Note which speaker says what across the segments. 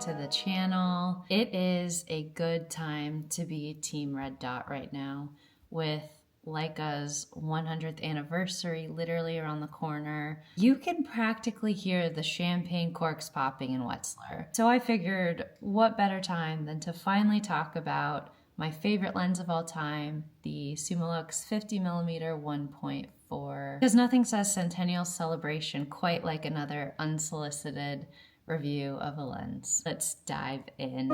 Speaker 1: to the channel. It is a good time to be Team Red Dot right now with Leica's 100th anniversary literally around the corner. You can practically hear the champagne corks popping in Wetzlar. So I figured what better time than to finally talk about my favorite lens of all time, the Summilux 50mm 1.4. Because nothing says Centennial Celebration quite like another unsolicited review of a lens. Let's dive in.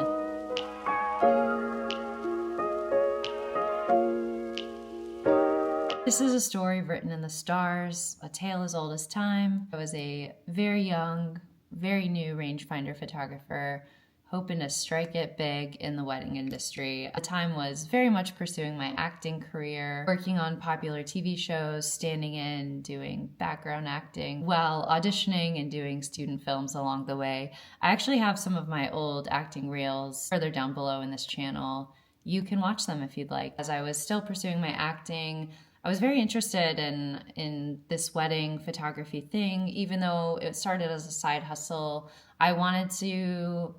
Speaker 1: This is a story written in the stars, a tale as old as time. I was a very young, very new rangefinder photographer, hoping to strike it big in the wedding industry. At the time was very much pursuing my acting career, working on popular TV shows, standing in, doing background acting, while auditioning and doing student films along the way. I actually have some of my old acting reels further down below in this channel. You can watch them if you'd like. As I was still pursuing my acting, I was very interested in this wedding photography thing. Even though it started as a side hustle, I wanted to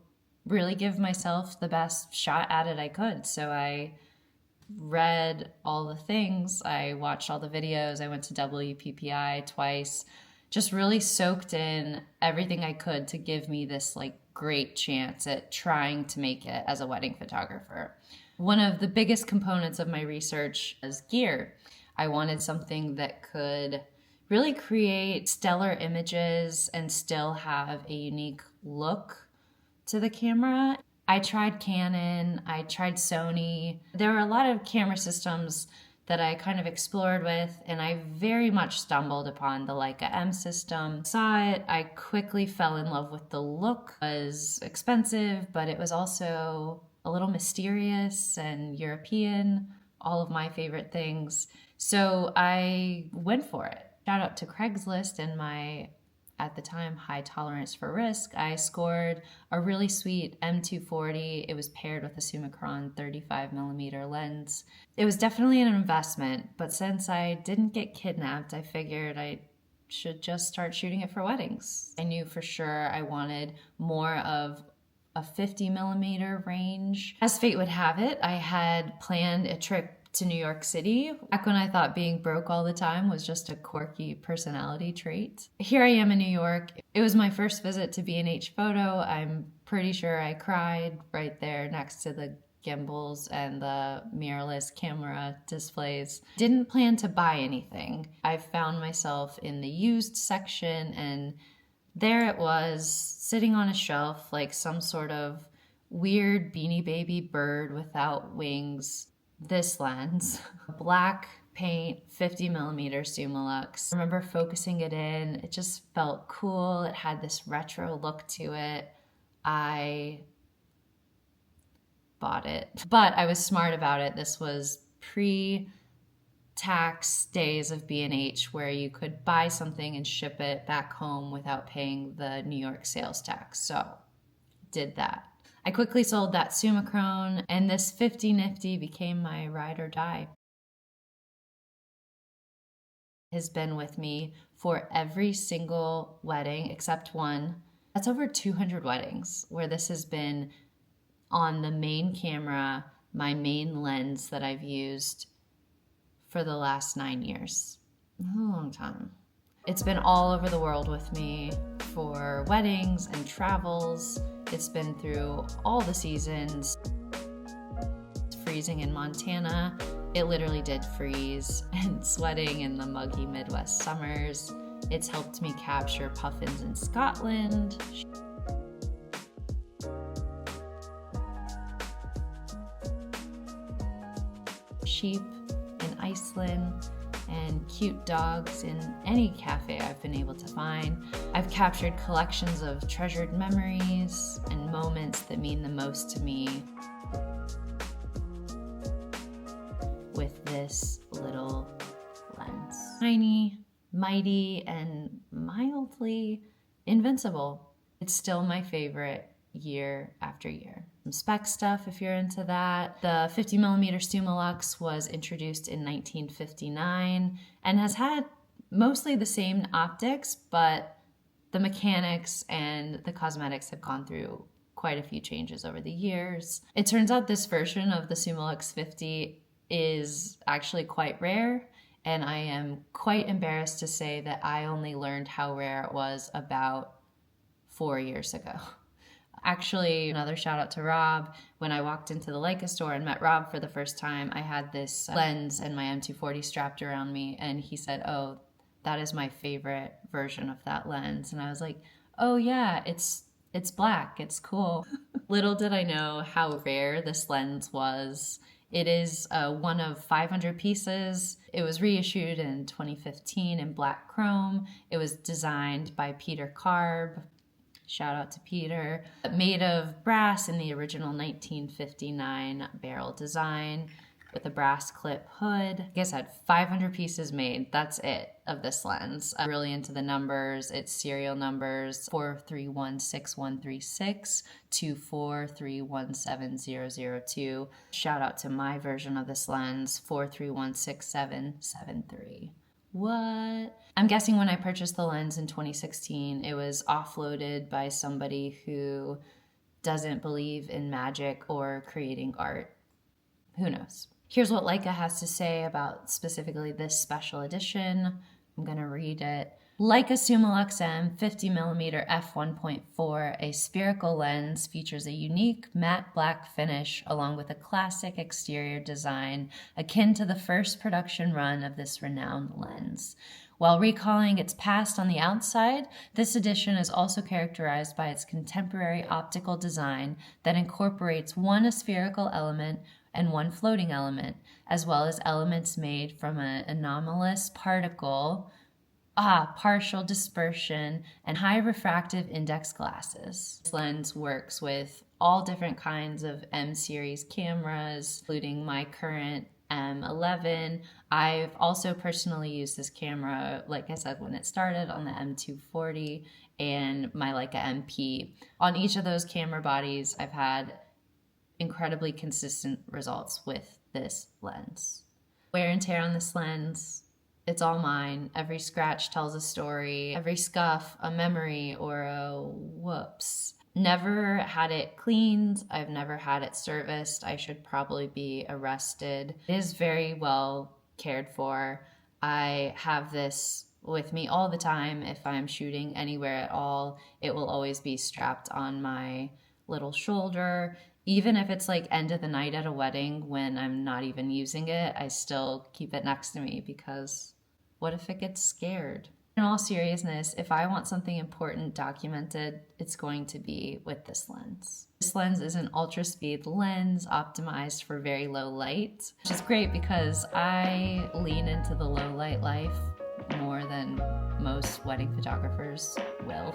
Speaker 1: really give myself the best shot at it I could. So I read all the things, I watched all the videos, I went to WPPI twice, just really soaked in everything I could to give me this like great chance at trying to make it as a wedding photographer. One of the biggest components of my research is gear. I wanted something that could really create stellar images and still have a unique look to the camera. I tried Canon, I tried Sony. There were a lot of camera systems that I kind of explored with, and I very much stumbled upon the Leica M system. Saw it, I quickly fell in love with the look. It was expensive, but it was also a little mysterious and European, all of my favorite things. So I went for it. Shout out to Craigslist and my, at the time, high tolerance for risk. I scored a really sweet M240. It was paired with a Summicron 35mm lens. It was definitely an investment, but since I didn't get kidnapped, I figured I should just start shooting it for weddings. I knew for sure I wanted more of a 50mm range. As fate would have it, I had planned a trip to New York City, back when I thought being broke all the time was just a quirky personality trait. Here I am in New York. It was my first visit to B&H Photo. I'm pretty sure I cried right there next to the gimbals and the mirrorless camera displays. Didn't plan to buy anything. I found myself in the used section, and there it was, sitting on a shelf like some sort of weird Beanie Baby bird without wings. This lens, black paint, 50mm Summilux. I remember focusing it in. It just felt cool. It had this retro look to it. I bought it, but I was smart about it. This was pre-tax days of B&H, where you could buy something and ship it back home without paying the New York sales tax. So did that. I quickly sold that Summicron, and this 50 nifty became my ride or die. It has been with me for every single wedding except one. That's over 200 weddings where this has been on the main camera, my main lens that I've used for the last 9 years. A long time. It's been all over the world with me for weddings and travels. It's been through all the seasons. It's freezing in Montana. It literally did freeze, and sweating in the muggy Midwest summers. It's helped me capture puffins in Scotland. Sheep in Iceland, and cute dogs in any cafe I've been able to find. I've captured collections of treasured memories and moments that mean the most to me with this little lens. Tiny, mighty, and mildly invincible. It's still my favorite year after year. Some spec stuff if you're into that. The 50mm Summilux was introduced in 1959 and has had mostly the same optics, but the mechanics and the cosmetics have gone through quite a few changes over the years. It turns out this version of the Summilux 50 is actually quite rare, and I am quite embarrassed to say that I only learned how rare it was about 4 years ago. Actually, another shout out to Rob. When I walked into the Leica store and met Rob for the first time, I had this lens and my M240 strapped around me, and he said, "Oh, that is my favorite version of that lens." And I was like, "Oh yeah, it's black, it's cool." Little did I know how rare this lens was. It is one of 500 pieces. It was reissued in 2015 in black chrome. It was designed by Peter Karbe. Shout out to Peter. Made of brass in the original 1959 barrel design with a brass clip hood. Like I said, 500 pieces made. That's it of this lens. I'm really into the numbers. It's serial numbers 4316136 to 4317002. Shout out to my version of this lens, 4316773. What? I'm guessing when I purchased the lens in 2016, it was offloaded by somebody who doesn't believe in magic or creating art. Who knows? Here's what Leica has to say about specifically this special edition. I'm going to read it. Leica Summilux-M 50mm f1.4, a spherical lens, features a unique matte black finish along with a classic exterior design akin to the first production run of this renowned lens. While recalling its past on the outside, this edition is also characterized by its contemporary optical design that incorporates one aspherical element and one floating element, as well as elements made from an anomalous particle, partial dispersion, and high refractive index glasses. This lens works with all different kinds of M series cameras, including my current M11. I've also personally used this camera, like I said, when it started on the M240 and my Leica MP. On each of those camera bodies, I've had incredibly consistent results with this lens. Wear and tear on this lens, it's all mine. Every scratch tells a story, every scuff, a memory, or a whoops. Never had it cleaned. I've never had it serviced. I should probably be arrested. It is very well cared for. I have this with me all the time. If I'm shooting anywhere at all, it will always be strapped on my little shoulder. Even if it's like end of the night at a wedding when I'm not even using it, I still keep it next to me because what if it gets scared? In all seriousness, if I want something important documented, it's going to be with this lens. This lens is an ultra speed lens optimized for very low light, which is great because I lean into the low light life more than most wedding photographers will.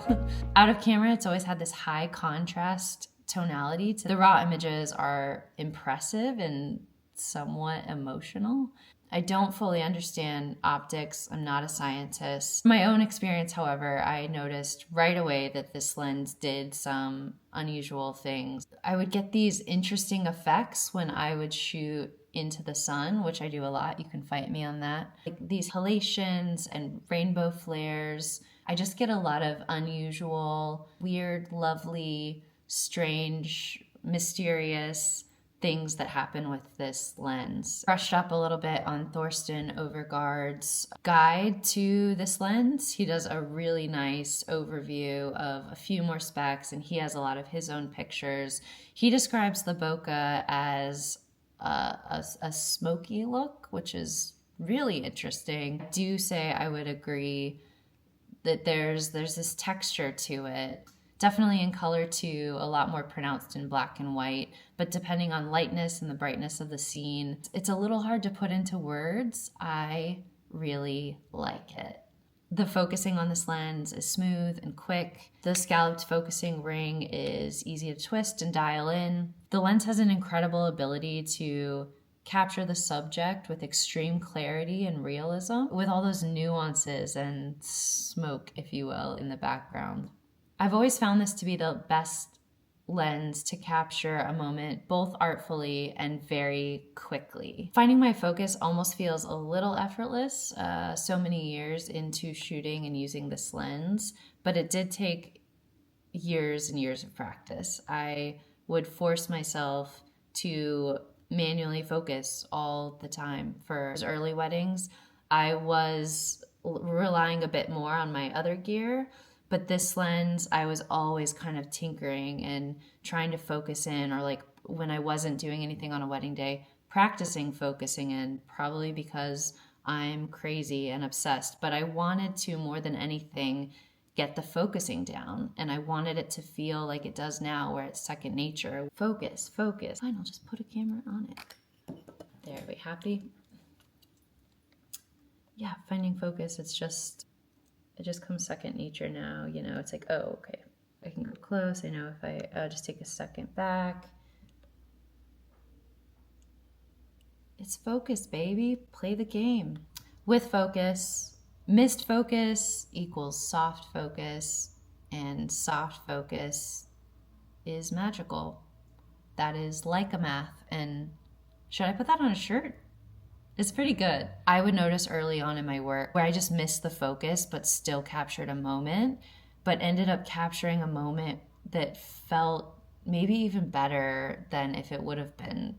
Speaker 1: Out of camera, it's always had this high contrast tonality. The raw images are impressive and somewhat emotional. I don't fully understand optics. I'm not a scientist. From my own experience, however, I noticed right away that this lens did some unusual things. I would get these interesting effects when I would shoot into the sun, which I do a lot. You can fight me on that. Like these halations and rainbow flares. I just get a lot of unusual, weird, lovely, strange, mysterious things that happen with this lens. Brushed up a little bit on Thorsten Overgaard's guide to this lens. He does a really nice overview of a few more specs, and he has a lot of his own pictures. He describes the bokeh as a smoky look, which is really interesting. I do say I would agree that there's this texture to it. Definitely in color too, a lot more pronounced in black and white, but depending on lightness and the brightness of the scene, it's a little hard to put into words. I really like it. The focusing on this lens is smooth and quick. The scalloped focusing ring is easy to twist and dial in. The lens has an incredible ability to capture the subject with extreme clarity and realism, with all those nuances and smoke, if you will, in the background. I've always found this to be the best lens to capture a moment both artfully and very quickly. Finding my focus almost feels a little effortless so many years into shooting and using this lens, but it did take years and years of practice. I would force myself to manually focus all the time. For those early weddings, I was relying a bit more on my other gear, but this lens, I was always kind of tinkering and trying to focus in, or like when I wasn't doing anything on a wedding day, practicing focusing in, probably because I'm crazy and obsessed. But I wanted to, more than anything, get the focusing down, and I wanted it to feel like it does now, where it's second nature. Focus, focus. Fine, I'll just put a camera on it. There, are we happy? Yeah, finding focus, it just comes second nature now. You know, it's like, oh, okay, I can go close. I know if I just take a second back. It's focus, baby. Play the game. With focus, missed focus equals soft focus, and soft focus is magical. That is Leica math. And should I put that on a shirt? It's pretty good. I would notice early on in my work where I just missed the focus but still captured a moment, but ended up capturing a moment that felt maybe even better than if it would have been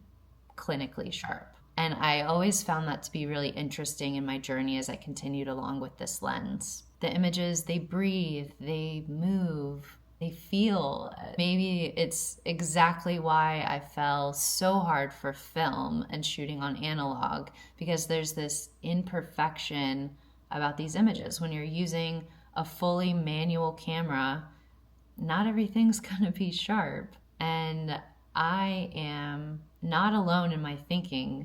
Speaker 1: clinically sharp. And I always found that to be really interesting in my journey as I continued along with this lens. The images, they breathe, they move, they feel. Maybe it's exactly why I fell so hard for film and shooting on analog, because there's this imperfection about these images. When you're using a fully manual camera, not everything's gonna be sharp. And I am not alone in my thinking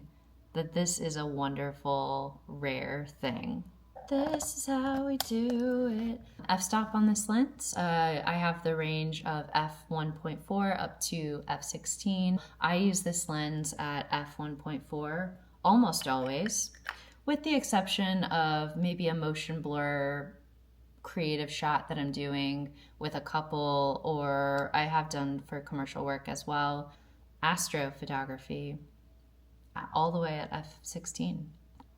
Speaker 1: that this is a wonderful, rare thing. This is how we do it. F-stop on this lens. I have the range of f1.4 up to f16. I use this lens at f1.4 almost always, with the exception of maybe a motion blur creative shot that I'm doing with a couple, or I have done for commercial work as well, astrophotography, all the way at f16.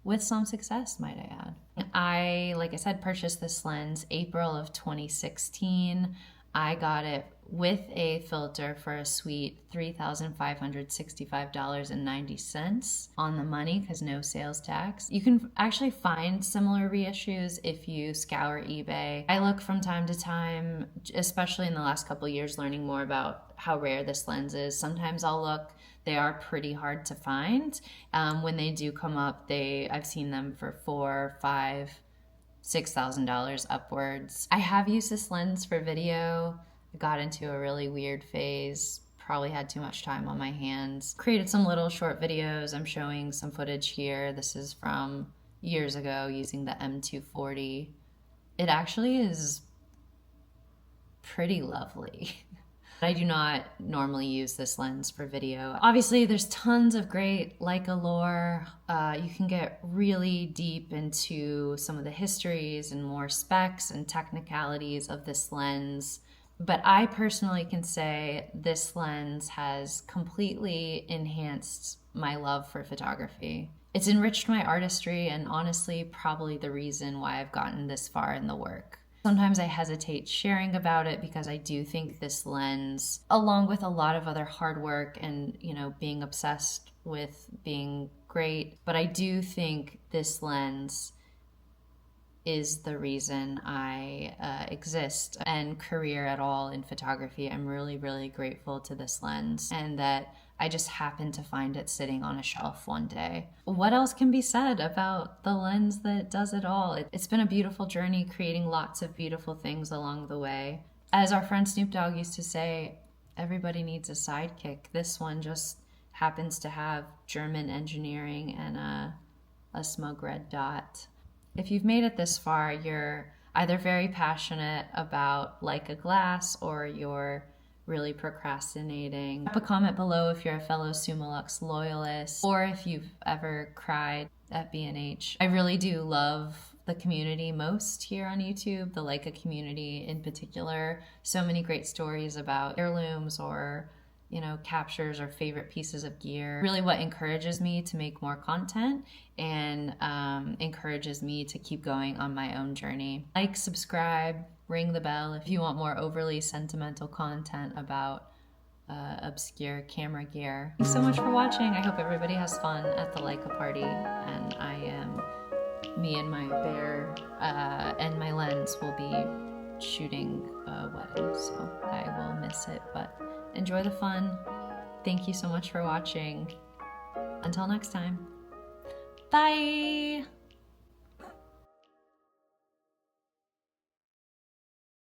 Speaker 1: With some success, might I add. I, like I said, purchased this lens April of 2016. I got it with a filter for a sweet $3,565.90 on the money, because no sales tax. You can actually find similar reissues if you scour eBay. I look from time to time, especially in the last couple of years, learning more about how rare this lens is. Sometimes I'll look. They are pretty hard to find. When they do come up, I've seen them for $4,000, $5,000, $6,000 upwards. I have used this lens for video. I got into a really weird phase, probably had too much time on my hands. Created some little short videos. I'm showing some footage here. This is from years ago using the M240. It actually is pretty lovely. I do not normally use this lens for video. Obviously, there's tons of great Leica lore. You can get really deep into some of the histories and more specs and technicalities of this lens. But I personally can say this lens has completely enhanced my love for photography. It's enriched my artistry, and honestly, probably the reason why I've gotten this far in the work. Sometimes I hesitate sharing about it because I do think this lens, along with a lot of other hard work and, being obsessed with being great, but I do think this lens is the reason I exist and career at all in photography. I'm really, really grateful to this lens, and that I just happened to find it sitting on a shelf one day. What else can be said about the lens that does it all? It's been a beautiful journey, creating lots of beautiful things along the way. As our friend Snoop Dogg used to say, everybody needs a sidekick. This one just happens to have German engineering and a smug red dot. If you've made it this far, you're either very passionate about Leica glass, or you're really procrastinating. Drop a comment below if you're a fellow Summilux loyalist, or if you've ever cried at B&H. I really do love the community most here on YouTube, the Leica community in particular. So many great stories about heirlooms, or captures or favorite pieces of gear. Really what encourages me to make more content, and encourages me to keep going on my own journey. Like, subscribe, ring the bell if you want more overly sentimental content about obscure camera gear. Thanks so much for watching. I hope everybody has fun at the Leica party, and me and my bear and my lens will be shooting a wedding, so I will miss it, but enjoy the fun. Thank you so much for watching. Until next time. Bye!